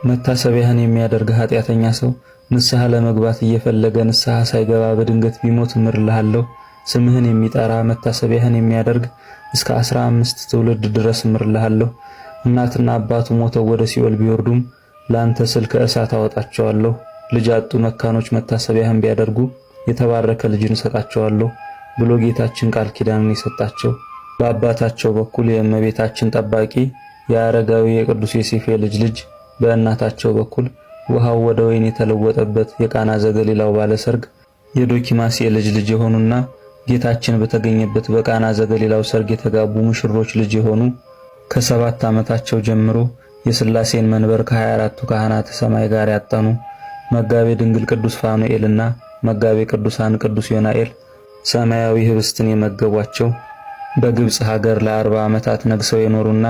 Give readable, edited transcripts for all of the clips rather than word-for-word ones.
መታሰቢያህን የሚያደርግ ኃጢአተኛ ሰው ንስሐ ለመግባት እየፈለገ ንስሐ ሳይገባ በድንገት ቢሞት እምርልሃለሁ። ስምህን የሚጠራ መታሰቢያህን የሚያደርግ እስከ 15 ትውልድ ድረስ እምርልሃለሁ። እናትና አባቱ ሞተው ወደ ሲኦል ቢወርዱም ላንተ ስል ከእሳት አወጣቸዋለሁ። ልጅ አጡ መካኖች መታሰቢያህን ቢያደርጉ የተባረከ ልጅን እሰጣቸዋለሁ ብሎ ጌታችን ቃል ኪዳንን የሰጣቸው በአባታቸው በኩል የእመቤታችን ጠባቂ የአረጋዊ የቅዱስ ዮሴፍ ልጅ በእናታቸው በኩል ውሃው ወደ ወይን የተለወጠበት የቃና ዘገሊላው ባለሰርግ የዶኪማስ ልጅ የሆኑና ጌታችን በተገኘበት በቃና ዘገሊላው ሰርግ የተጋቡ ሙሽሮች ልጅ የሆኑ ከ7 ዓመታቸው ጀምሮ የሥላሴን መንበር ከ24ቱ ካህናተ ሰማይ ጋር ያጠኑ መጋቤ ድንግል ቅዱስ ፋኑኤልና መጋቤ ቅዱሳን ቅዱስ ዮናኤል ሰማያዊ ህብስትን የመገቧቸው በግብጽ ሀገር ለ40 ዓመታት ነግሰው የኖሩና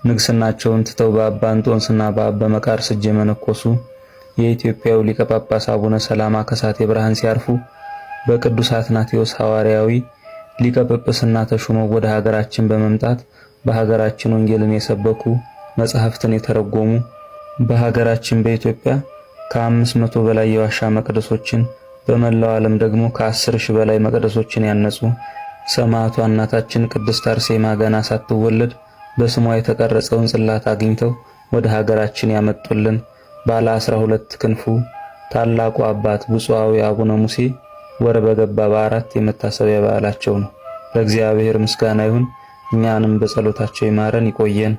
ንግስናቸውን ትተው በአባ እንጦንስና በአባ መቃርስ እጅ የመነኮሱ የኢትዮጵያው ሊቀ ጳጳስ አቡነ ሰላማ ከሳቴ ብርሃን ሲያርፉ በቅዱስ አትናቴዎስ ሐዋርያዊ ሊቀ ጵጵስና ተሹመው ወደ ሀገራችን በመምጣት በሀገራችን ወንጌልን የሰበኩ መጻሕፍትን የተረጎሙ በሀገራችን በኢትዮጵያ ከ500 በላይ የዋሻ መቅደሶችን በመላው ዓለም ደግሞ ከ10,000 በላይ መቅደሶችን ያነጹ ሰማዕቷ እናታችን ቅድስት አርሴማ ገና ሳትወለድ በስሟ የተቀረጸውን ጽላት አግኝተው ወደ ሀገራችን ያመጡልን ባለ 12 ክንፉ ታላቁ አባት ብፁዓዊ አቡነ ሙሴ ወር በገባ በ4 የመታሰቢያ በዓላቸው ነው። ለእግዚአብሔር ምስጋና ይሁን። እኛንም በጸሎታቸው ይማረን ይቆየን።